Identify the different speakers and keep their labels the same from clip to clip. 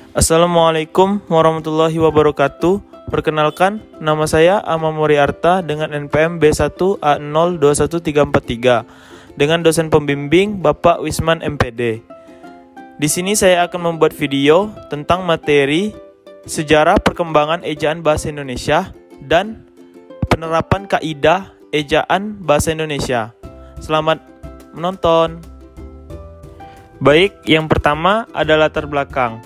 Speaker 1: Assalamualaikum warahmatullahi wabarakatuh. Perkenalkan, nama saya Amam Muriarta dengan NPM B1A021343 dengan dosen pembimbing Bapak Wisman MPD. Di sini saya akan membuat video tentang materi sejarah perkembangan ejaan bahasa Indonesia dan penerapan kaidah ejaan bahasa Indonesia. Selamat menonton. Baik, yang pertama adalah latar belakang.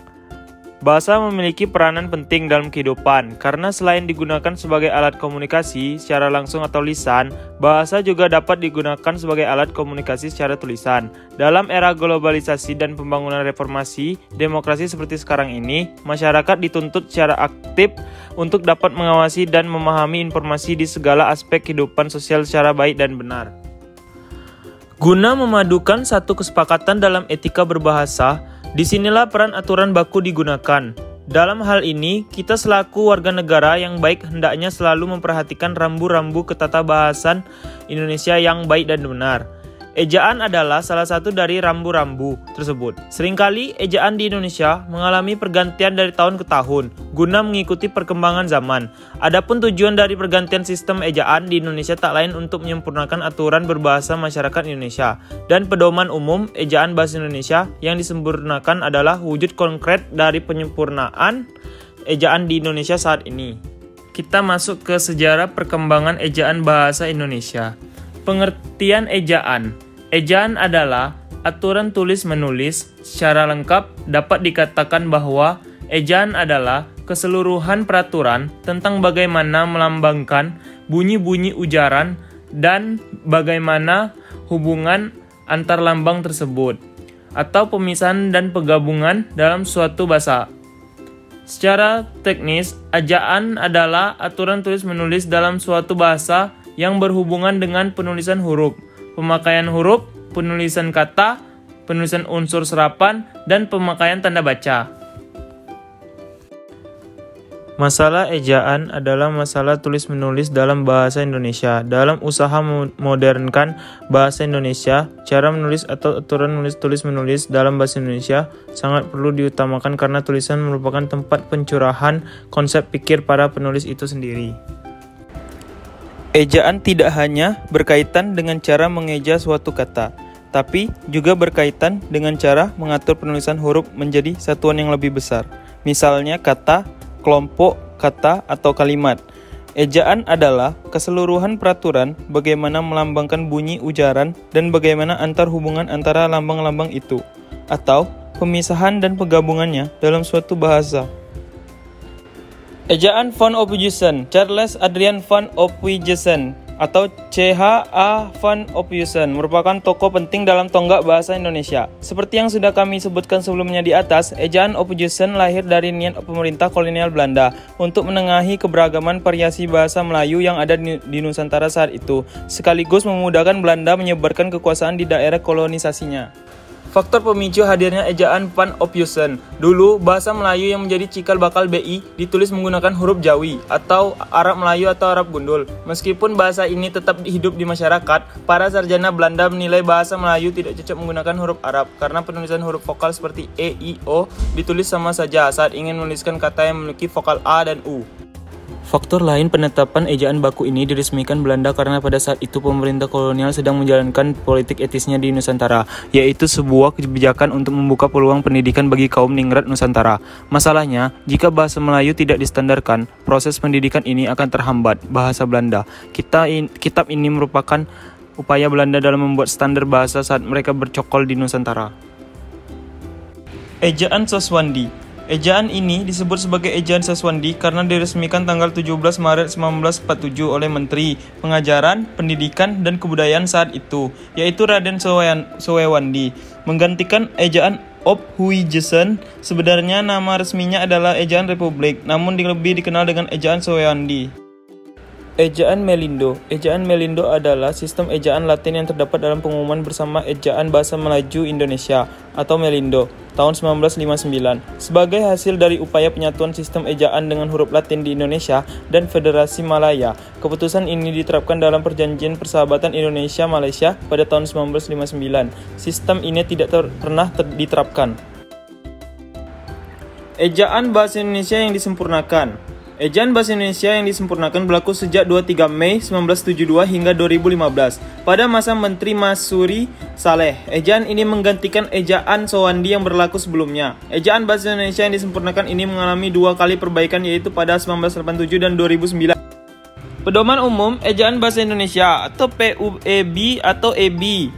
Speaker 1: Bahasa memiliki peranan penting dalam kehidupan karena selain digunakan sebagai alat komunikasi secara langsung atau lisan, bahasa juga dapat digunakan sebagai alat komunikasi secara tulisan. Dalam era globalisasi dan pembangunan reformasi demokrasi seperti sekarang ini, masyarakat dituntut secara aktif untuk dapat mengawasi dan memahami informasi di segala aspek kehidupan sosial secara baik dan benar. Guna memadukan satu kesepakatan dalam etika berbahasa, disinilah peran aturan baku digunakan. Dalam hal ini, kita selaku warga negara yang baik hendaknya selalu memperhatikan rambu-rambu ketatabahasan Indonesia yang baik dan benar. Ejaan adalah salah satu dari rambu-rambu tersebut. Seringkali ejaan di Indonesia mengalami pergantian dari tahun ke tahun guna mengikuti perkembangan zaman. Adapun tujuan dari pergantian sistem ejaan di Indonesia tak lain untuk menyempurnakan aturan berbahasa masyarakat Indonesia. Dan pedoman umum ejaan bahasa Indonesia yang disempurnakan adalah wujud konkret dari penyempurnaan ejaan di Indonesia saat ini. Kita masuk ke sejarah perkembangan ejaan bahasa Indonesia. Pengertian ejaan. Ejaan adalah aturan tulis-menulis. Secara lengkap dapat dikatakan bahwa ejaan adalah keseluruhan peraturan tentang bagaimana melambangkan bunyi-bunyi ujaran dan bagaimana hubungan antar lambang tersebut, atau pemisahan dan penggabungan dalam suatu bahasa. Secara teknis, ejaan adalah aturan tulis-menulis dalam suatu bahasa yang berhubungan dengan penulisan huruf, pemakaian huruf, penulisan kata, penulisan unsur serapan, dan pemakaian tanda baca. Masalah ejaan adalah masalah tulis-menulis dalam bahasa Indonesia. Dalam usaha memodernkan bahasa Indonesia, cara menulis atau aturan menulis tulis-menulis dalam bahasa Indonesia sangat perlu diutamakan karena tulisan merupakan tempat pencurahan konsep pikir para penulis itu sendiri. Ejaan tidak hanya berkaitan dengan cara mengeja suatu kata, tapi juga berkaitan dengan cara mengatur penulisan huruf menjadi satuan yang lebih besar. Misalnya kata, kelompok, kata, atau kalimat. Ejaan adalah keseluruhan peraturan bagaimana melambangkan bunyi ujaran dan bagaimana antar hubungan antara lambang-lambang itu, atau pemisahan dan penggabungannya dalam suatu bahasa. Ejaan van Ophuijsen, Charles Adrian van Ophuijsen atau C.H.A. van Ophuijsen merupakan tokoh penting dalam tonggak bahasa Indonesia. Seperti yang sudah kami sebutkan sebelumnya di atas, ejaan Ophuijsen lahir dari niat pemerintah kolonial Belanda untuk menengahi keberagaman variasi bahasa Melayu yang ada di Nusantara saat itu, sekaligus memudahkan Belanda menyebarkan kekuasaan di daerah kolonisasinya. Faktor pemicu hadirnya ejaan van Ophuijsen. Dulu, bahasa Melayu yang menjadi cikal bakal BI ditulis menggunakan huruf Jawi atau Arab Melayu atau Arab Gundul. Meskipun bahasa ini tetap hidup di masyarakat, para sarjana Belanda menilai bahasa Melayu tidak cocok menggunakan huruf Arab karena penulisan huruf vokal seperti E, I, O ditulis sama saja saat ingin menuliskan kata yang memiliki vokal A dan U. Faktor lain penetapan ejaan baku ini diresmikan Belanda karena pada saat itu pemerintah kolonial sedang menjalankan politik etisnya di Nusantara, yaitu sebuah kebijakan untuk membuka peluang pendidikan bagi kaum ningrat Nusantara. Masalahnya, jika bahasa Melayu tidak distandarkan, proses pendidikan ini akan terhambat. Bahasa Belanda. Kitab ini merupakan upaya Belanda dalam membuat standar bahasa saat mereka bercokol di Nusantara. Ejaan Saswandi. Ejaan ini disebut sebagai ejaan Saswandi karena diresmikan tanggal 17 Maret 1947 oleh Menteri Pengajaran, Pendidikan, dan Kebudayaan saat itu, yaitu Raden Sowewandi, menggantikan ejaan Ophuijsen. Sebenarnya nama resminya adalah ejaan Republik, namun lebih dikenal dengan ejaan Sowewandi. Ejaan Melindo. Ejaan Melindo adalah sistem ejaan Latin yang terdapat dalam pengumuman bersama Ejaan Bahasa Melayu Indonesia atau Melindo tahun 1959 sebagai hasil dari upaya penyatuan sistem ejaan dengan huruf Latin di Indonesia dan Federasi Malaya. Keputusan ini diterapkan dalam Perjanjian Persahabatan Indonesia-Malaysia pada tahun 1959. Sistem ini tidak pernah diterapkan. Ejaan Bahasa Indonesia yang disempurnakan. Ejaan Bahasa Indonesia yang disempurnakan berlaku sejak 23 Mei 1972 hingga 2015 pada masa Menteri Masuri Saleh. Ejaan ini menggantikan Ejaan Sowandi yang berlaku sebelumnya. Ejaan Bahasa Indonesia yang disempurnakan ini mengalami 2 kali perbaikan, yaitu pada 1987 dan 2009. Pedoman Umum Ejaan Bahasa Indonesia atau PUEB atau EB.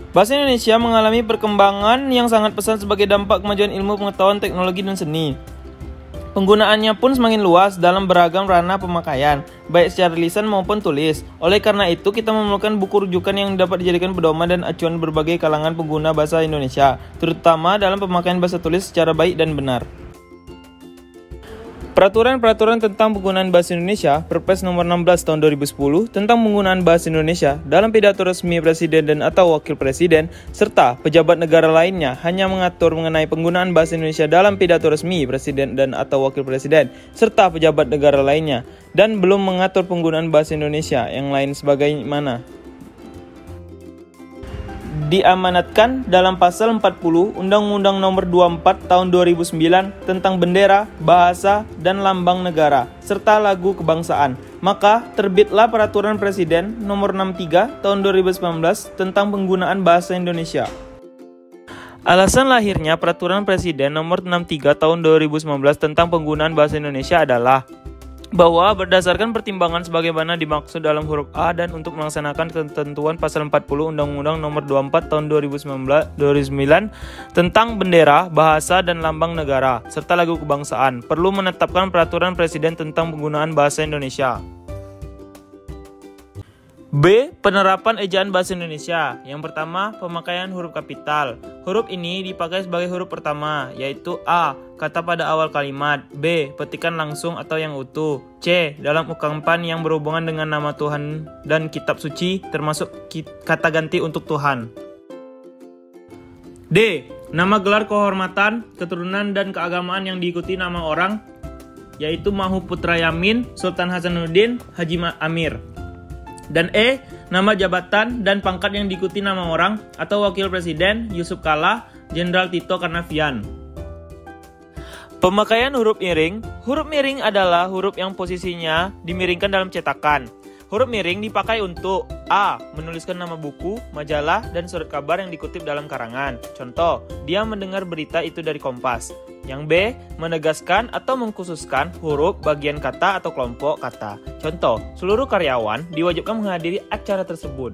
Speaker 1: Bahasa Indonesia mengalami perkembangan yang sangat pesat sebagai dampak kemajuan ilmu pengetahuan, teknologi, dan seni. Penggunaannya pun semakin luas dalam beragam ranah pemakaian, baik secara lisan maupun tulis. Oleh karena itu, kita memerlukan buku rujukan yang dapat dijadikan pedoman dan acuan berbagai kalangan pengguna bahasa Indonesia, terutama dalam pemakaian bahasa tulis secara baik dan benar. Peraturan-peraturan tentang penggunaan bahasa Indonesia, Perpres nomor 16 tahun 2010 tentang penggunaan bahasa Indonesia dalam pidato resmi Presiden dan atau Wakil Presiden, serta pejabat negara lainnya hanya mengatur mengenai penggunaan bahasa Indonesia dalam pidato resmi Presiden dan atau Wakil Presiden, serta pejabat negara lainnya, dan belum mengatur penggunaan bahasa Indonesia yang lain sebagaimana diamanatkan dalam pasal 40 Undang-Undang Nomor 24 Tahun 2009 tentang bendera, bahasa, dan lambang negara, serta lagu kebangsaan. Maka terbitlah Peraturan Presiden Nomor 63 Tahun 2019 tentang penggunaan bahasa Indonesia. Alasan lahirnya Peraturan Presiden Nomor 63 Tahun 2019 tentang penggunaan bahasa Indonesia adalah bahwa berdasarkan pertimbangan sebagaimana dimaksud dalam huruf A dan untuk melaksanakan ketentuan pasal 40 Undang-Undang Nomor 24 Tahun 2009 tentang bendera, bahasa, dan lambang negara, serta lagu kebangsaan, perlu menetapkan peraturan presiden tentang penggunaan bahasa Indonesia. B. Penerapan ejaan bahasa Indonesia. Yang pertama, pemakaian huruf kapital. Huruf ini dipakai sebagai huruf pertama, yaitu A. Kata pada awal kalimat. B. Petikan langsung atau yang utuh. C. Dalam ungkapan yang berhubungan dengan nama Tuhan dan kitab suci, termasuk kata ganti untuk Tuhan. D. Nama gelar kehormatan, keturunan, dan keagamaan yang diikuti nama orang, yaitu Mahu Putra Yamin, Sultan Hasanuddin, Haji Amir. Dan E. Nama jabatan dan pangkat yang diikuti nama orang atau Wakil Presiden Yusuf Kala, Jenderal Tito Karnavian. Pemakaian huruf miring. Huruf miring adalah huruf yang posisinya dimiringkan dalam cetakan. Huruf miring dipakai untuk A. Menuliskan nama buku, majalah, dan surat kabar yang dikutip dalam karangan. Contoh, dia mendengar berita itu dari Kompas. Yang B. Menegaskan atau mengkhususkan huruf, bagian kata, atau kelompok kata. Contoh, seluruh karyawan diwajibkan menghadiri acara tersebut.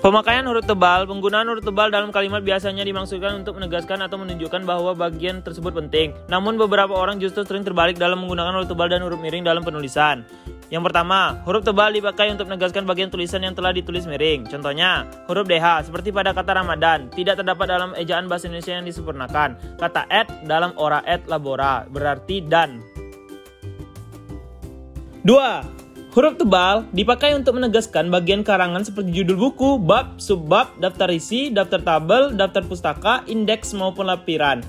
Speaker 1: Pemakaian huruf tebal. Penggunaan huruf tebal dalam kalimat biasanya dimaksudkan untuk menegaskan atau menunjukkan bahwa bagian tersebut penting. Namun beberapa orang justru sering terbalik dalam menggunakan huruf tebal dan huruf miring dalam penulisan. Yang pertama, huruf tebal dipakai untuk menegaskan bagian tulisan yang telah ditulis miring. Contohnya, huruf DH seperti pada kata Ramadan tidak terdapat dalam ejaan bahasa Indonesia yang disempurnakan. Kata et dalam ora et labora berarti dan. 2. Huruf tebal dipakai untuk menegaskan bagian karangan seperti judul buku, bab, subbab, daftar isi, daftar tabel, daftar pustaka, indeks maupun lampiran.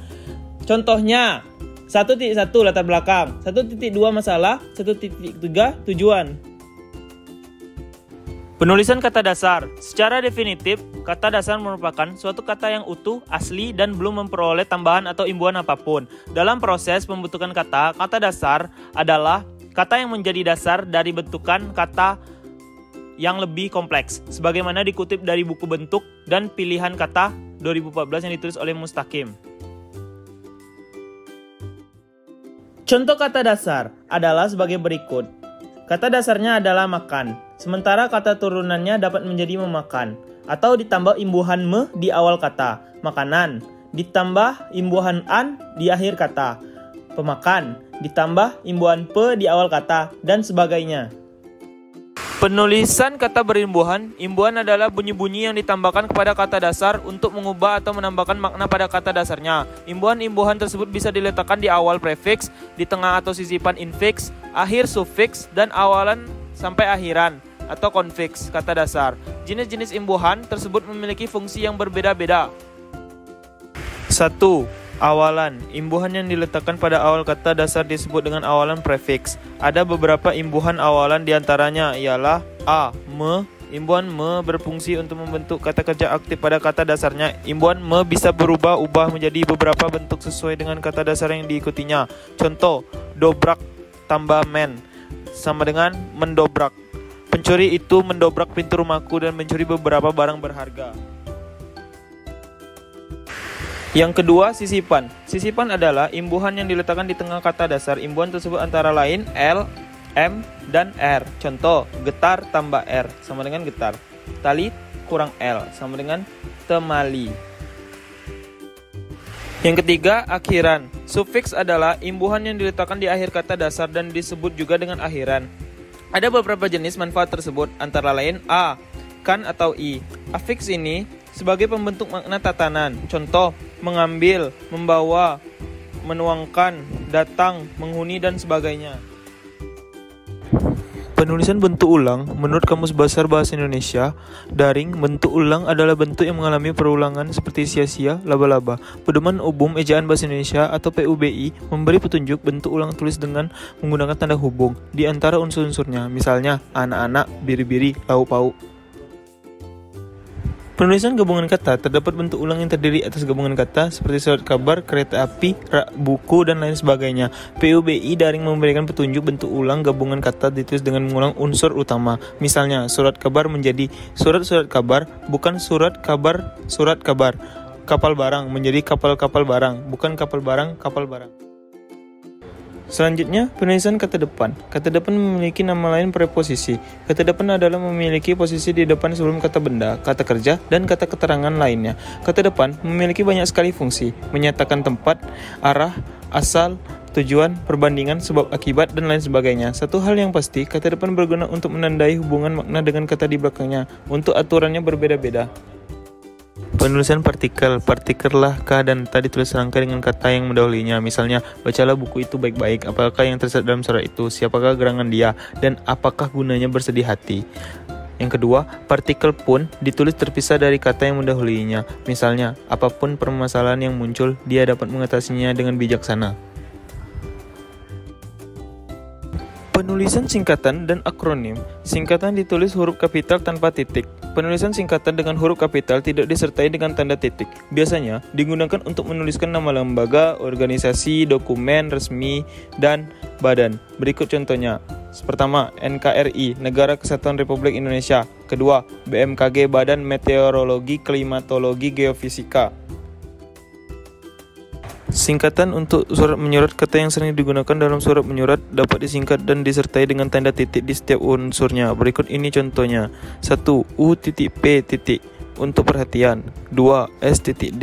Speaker 1: Contohnya, 1.1 latar belakang, 1.2 masalah, 1.3 tujuan. Penulisan kata dasar. Secara definitif, kata dasar merupakan suatu kata yang utuh, asli, dan belum memperoleh tambahan atau imbuhan apapun. Dalam proses pembentukan kata, kata dasar adalah kata yang menjadi dasar dari bentukan kata yang lebih kompleks, sebagaimana dikutip dari buku bentuk dan pilihan kata 2014 yang ditulis oleh Mustaqim. Contoh kata dasar adalah sebagai berikut. Kata dasarnya adalah makan, sementara kata turunannya dapat menjadi memakan, atau ditambah imbuhan me di awal kata, makanan, ditambah imbuhan an di akhir kata, pemakan, ditambah imbuhan pe di awal kata, dan sebagainya. Penulisan kata berimbuhan. Imbuhan adalah bunyi-bunyi yang ditambahkan kepada kata dasar untuk mengubah atau menambahkan makna pada kata dasarnya. Imbuhan-imbuhan tersebut bisa diletakkan di awal prefiks, di tengah atau sisipan infiks, akhir sufiks, dan awalan sampai akhiran atau konfiks kata dasar. Jenis-jenis imbuhan tersebut memiliki fungsi yang berbeda-beda. 1. Awalan. Imbuhan yang diletakkan pada awal kata dasar disebut dengan awalan prefiks. Ada beberapa imbuhan awalan diantaranya ialah A. Me, Imbuhan me berfungsi untuk membentuk kata kerja aktif pada kata dasarnya. Imbuhan me bisa berubah-ubah menjadi beberapa bentuk sesuai dengan kata dasar yang diikutinya. Contoh, dobrak tambah men sama dengan mendobrak. Pencuri itu mendobrak pintu rumahku dan mencuri beberapa barang berharga. Yang kedua, sisipan. Sisipan adalah imbuhan yang diletakkan di tengah kata dasar. Imbuhan tersebut antara lain L, M, dan R. Contoh, getar tambah R sama dengan getar. Tali kurang L sama dengan temali. Yang ketiga, akhiran. Sufiks adalah imbuhan yang diletakkan di akhir kata dasar dan disebut juga dengan akhiran. Ada beberapa jenis manfaat tersebut, antara lain A, kan atau I. Afiks ini sebagai pembentuk makna tatanan. Contoh, mengambil, membawa, menuangkan, datang, menghuni, dan sebagainya. Penulisan bentuk ulang, menurut Kamus Besar Bahasa Indonesia, daring, bentuk ulang adalah bentuk yang mengalami perulangan seperti sia-sia, laba-laba. Pedoman Umum Ejaan Bahasa Indonesia atau PUBI memberi petunjuk bentuk ulang tulis dengan menggunakan tanda hubung di antara unsur-unsurnya, misalnya anak-anak, biri-biri, lau-pau. Penulisan gabungan kata terdapat bentuk ulang yang terdiri atas gabungan kata seperti surat kabar, kereta api, rak, buku, dan lain sebagainya. PUBI daring memberikan petunjuk bentuk ulang gabungan kata ditulis dengan mengulang unsur utama. Misalnya, surat kabar menjadi surat-surat kabar, bukan surat kabar. Kapal barang menjadi kapal-kapal barang, bukan kapal barang, kapal barang. Selanjutnya, penulisan kata depan. Kata depan memiliki nama lain preposisi. Kata depan adalah memiliki posisi di depan sebelum kata benda, kata kerja, dan kata keterangan lainnya. Kata depan memiliki banyak sekali fungsi, menyatakan tempat, arah, asal, tujuan, perbandingan, sebab akibat, dan lain sebagainya. Satu hal yang pasti, kata depan berguna untuk menandai hubungan makna dengan kata di belakangnya. Untuk aturannya berbeda-beda. Penulisan partikel lah kah dan tadi tulis rangkai dengan kata yang mendahulunya. Misalnya, bacalah buku itu baik-baik. Apakah yang tersirat dalam surat itu? Siapakah gerangan dia? Dan apakah gunanya bersedih hati? Yang kedua, partikel pun ditulis terpisah dari kata yang mendahulunya. Misalnya, apapun permasalahan yang muncul, dia dapat mengatasinya dengan bijaksana. Penulisan singkatan dan akronim. Singkatan ditulis huruf kapital tanpa titik. Penulisan singkatan dengan huruf kapital tidak disertai dengan tanda titik. Biasanya digunakan untuk menuliskan nama lembaga, organisasi, dokumen resmi, dan badan. Berikut contohnya. Pertama, NKRI, Negara Kesatuan Republik Indonesia. Kedua, BMKG, Badan Meteorologi, Klimatologi, Geofisika. Singkatan untuk surat menyurat. Kata yang sering digunakan dalam surat menyurat dapat disingkat dan disertai dengan tanda titik di setiap unsurnya. Berikut ini contohnya. 1. U.P. untuk perhatian. 2. S.D.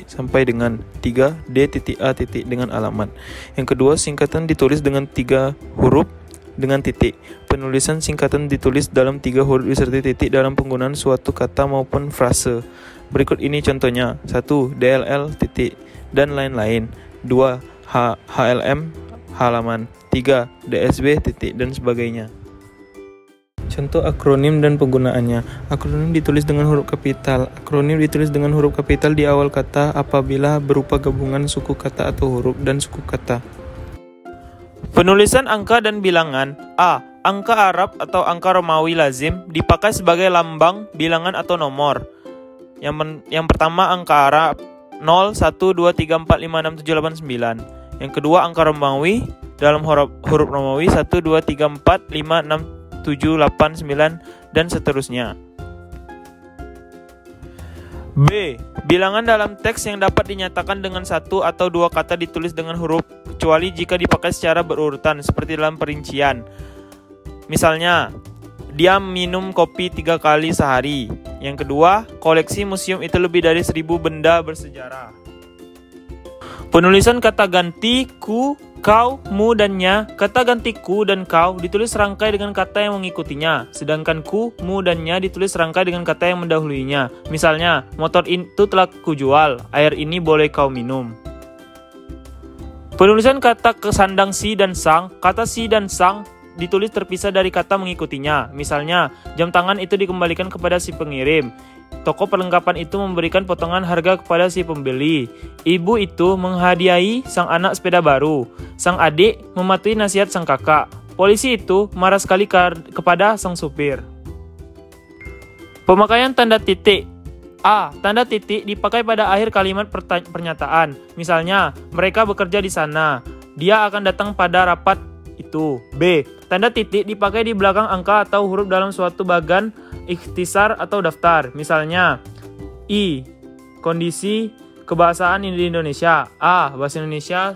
Speaker 1: sampai dengan 3. D.A. dengan alamat. Yang kedua, singkatan ditulis dengan 3 huruf dengan titik. Penulisan singkatan ditulis dalam 3 huruf disertai titik dalam penggunaan suatu kata maupun frase. Berikut ini contohnya. 1. DLL dan lain-lain. 2. HLM halaman. 3. DSB dan sebagainya. Contoh akronim dan penggunaannya. Akronim ditulis dengan huruf kapital. Akronim ditulis dengan huruf kapital di awal kata apabila berupa gabungan suku kata atau huruf dan suku kata. Penulisan angka dan bilangan. A. Angka Arab atau angka Romawi lazim dipakai sebagai lambang, bilangan atau nomor. Yang pertama angka Arab 0, 1, 2, 3, 4, 5, 6, 7, 8, 9. Yang kedua angka Romawi dalam huruf Romawi 1, 2, 3, 4, 5, 6, 7, 8, 9, dan seterusnya. B. Bilangan dalam teks yang dapat dinyatakan dengan 1 atau 2 kata ditulis dengan huruf, kecuali jika dipakai secara berurutan seperti dalam perincian. Misalnya, dia minum kopi 3 kali sehari. Yang kedua, koleksi museum itu lebih dari 1000 benda bersejarah. Penulisan kata ganti ku, kau, mu, dan nya. Kata ganti ku dan kau ditulis serangkai dengan kata yang mengikutinya. Sedangkan ku, mu, dan nya ditulis serangkai dengan kata yang mendahuluinya. Misalnya, motor itu telah kujual, air ini boleh kau minum. Penulisan kata kesandang si dan sang. Kata si dan sang ditulis terpisah dari kata mengikutinya. Misalnya, jam tangan itu dikembalikan kepada si pengirim. Toko perlengkapan itu memberikan potongan harga kepada si pembeli. Ibu itu menghadiahi sang anak sepeda baru. Sang adik mematuhi nasihat sang kakak. Polisi itu marah sekali kepada sang supir. Pemakaian tanda titik. A. Tanda titik dipakai pada akhir kalimat pernyataan. Misalnya, mereka bekerja di sana. Dia akan datang pada rapat itu. B. Tanda titik dipakai di belakang angka atau huruf dalam suatu bagan ikhtisar atau daftar. Misalnya, I. Kondisi kebahasaan di Indonesia. A. Bahasa Indonesia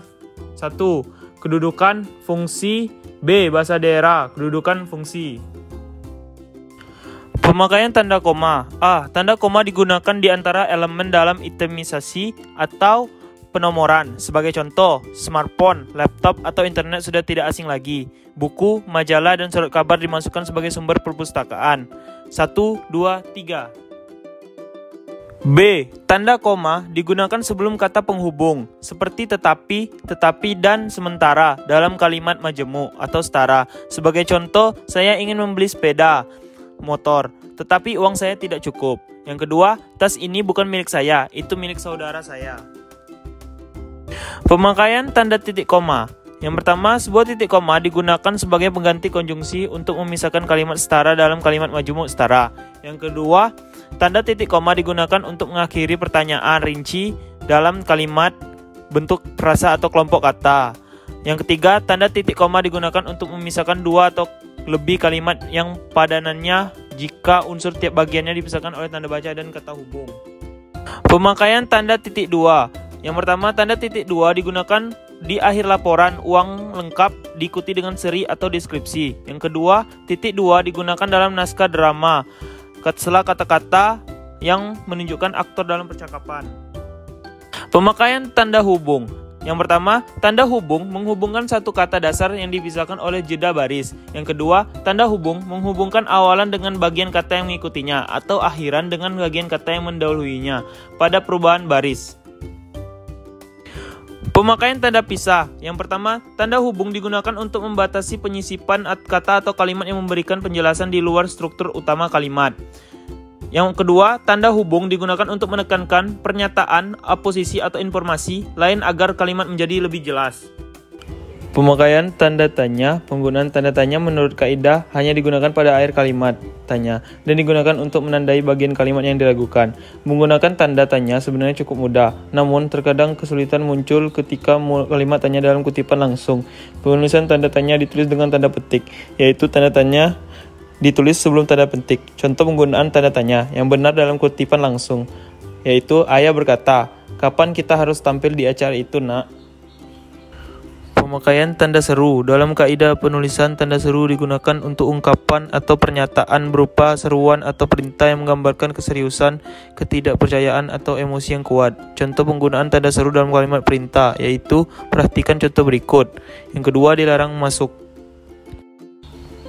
Speaker 1: 1. Kedudukan fungsi. B. Bahasa daerah. Kedudukan fungsi. Pemakaian tanda koma. A. Tanda koma digunakan di antara elemen dalam itemisasi atau penomoran. Sebagai contoh, smartphone, laptop, atau internet sudah tidak asing lagi. Buku, majalah, dan surat kabar dimasukkan sebagai sumber perpustakaan. 1, 2, 3. B. Tanda koma digunakan sebelum kata penghubung, seperti tetapi, dan sementara dalam kalimat majemuk atau setara. Sebagai contoh, saya ingin membeli sepeda motor, tetapi uang saya tidak cukup. Yang kedua, tas ini bukan milik saya, itu milik saudara saya. Pemakaian tanda titik koma. Yang pertama, sebuah titik koma digunakan sebagai pengganti konjungsi untuk memisahkan kalimat setara dalam kalimat majemuk setara. Yang kedua, tanda titik koma digunakan untuk mengakhiri pertanyaan rinci dalam kalimat bentuk frasa atau kelompok kata. Yang ketiga, tanda titik koma digunakan untuk memisahkan dua atau lebih kalimat yang padanannya jika unsur tiap bagiannya dipisahkan oleh tanda baca dan kata hubung. Pemakaian tanda titik dua. Yang pertama, tanda titik dua digunakan di akhir laporan uang lengkap diikuti dengan seri atau deskripsi. Yang kedua, titik dua digunakan dalam naskah drama setelah kata-kata yang menunjukkan aktor dalam percakapan. Pemakaian tanda hubung. Yang pertama, tanda hubung menghubungkan satu kata dasar yang dipisahkan oleh jeda baris. Yang kedua, tanda hubung menghubungkan awalan dengan bagian kata yang mengikutinya atau akhiran dengan bagian kata yang mendahuluinya pada perubahan baris. Pemakaian tanda pisah. Yang pertama, tanda hubung digunakan untuk membatasi penyisipan kata atau kalimat yang memberikan penjelasan di luar struktur utama kalimat. Yang kedua, tanda hubung digunakan untuk menekankan pernyataan, posisi, atau informasi lain agar kalimat menjadi lebih jelas. Pemakaian tanda tanya. Penggunaan tanda tanya menurut kaidah hanya digunakan pada akhir kalimat tanya dan digunakan untuk menandai bagian kalimat yang diragukan. Menggunakan tanda tanya sebenarnya cukup mudah, namun terkadang kesulitan muncul ketika kalimat tanya dalam kutipan langsung. Penulisan tanda tanya ditulis dengan tanda petik, yaitu tanda tanya ditulis sebelum tanda petik. Contoh penggunaan tanda tanya yang benar dalam kutipan langsung, yaitu ayah berkata, "Kapan kita harus tampil di acara itu, Nak?" Pemakaian tanda seru. Dalam kaidah penulisan, tanda seru digunakan untuk ungkapan atau pernyataan berupa seruan atau perintah yang menggambarkan keseriusan, ketidakpercayaan, atau emosi yang kuat. Contoh penggunaan tanda seru dalam kalimat perintah, yaitu perhatikan contoh berikut. Yang kedua, dilarang masuk.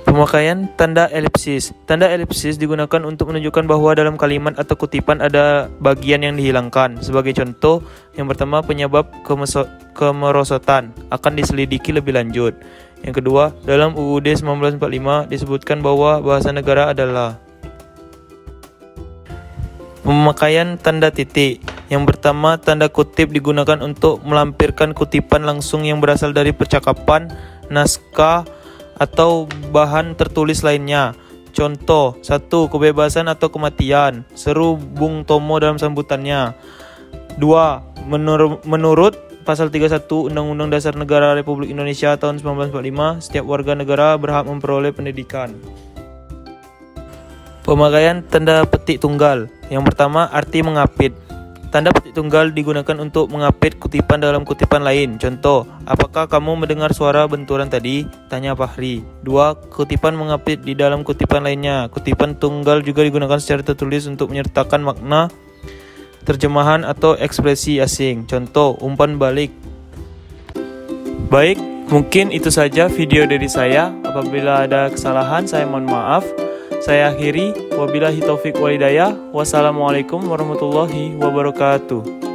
Speaker 1: Pemakaian tanda elipsis. Tanda elipsis digunakan untuk menunjukkan bahwa dalam kalimat atau kutipan ada bagian yang dihilangkan. Sebagai contoh, yang pertama, penyebab kemerosotan akan diselidiki lebih lanjut. Yang kedua, dalam UUD 1945 disebutkan bahwa bahasa negara adalah. Pemakaian tanda titik. Yang pertama, tanda kutip digunakan untuk melampirkan kutipan langsung yang berasal dari percakapan, naskah, atau bahan tertulis lainnya. Contoh, 1. Kebebasan atau kematian. Seru Bung Tomo dalam sambutannya. 2. Menurut Pasal 31 Undang-Undang Dasar Negara Republik Indonesia tahun 1945, setiap warga negara berhak memperoleh pendidikan. Pemakaian tanda petik tunggal. Yang pertama, arti mengapit. Tanda petik tunggal digunakan untuk mengapit kutipan dalam kutipan lain. Contoh, apakah kamu mendengar suara benturan tadi? Tanya Fahri. 2. Kutipan mengapit di dalam kutipan lainnya. Kutipan tunggal juga digunakan secara tertulis untuk menyertakan makna, terjemahan, atau ekspresi asing. Contoh, umpan balik. Baik, mungkin itu saja video dari saya. Apabila ada kesalahan, saya mohon maaf. Saya akhiri, wabillahi taufik walhidayah. Wassalamualaikum warahmatullahi wabarakatuh.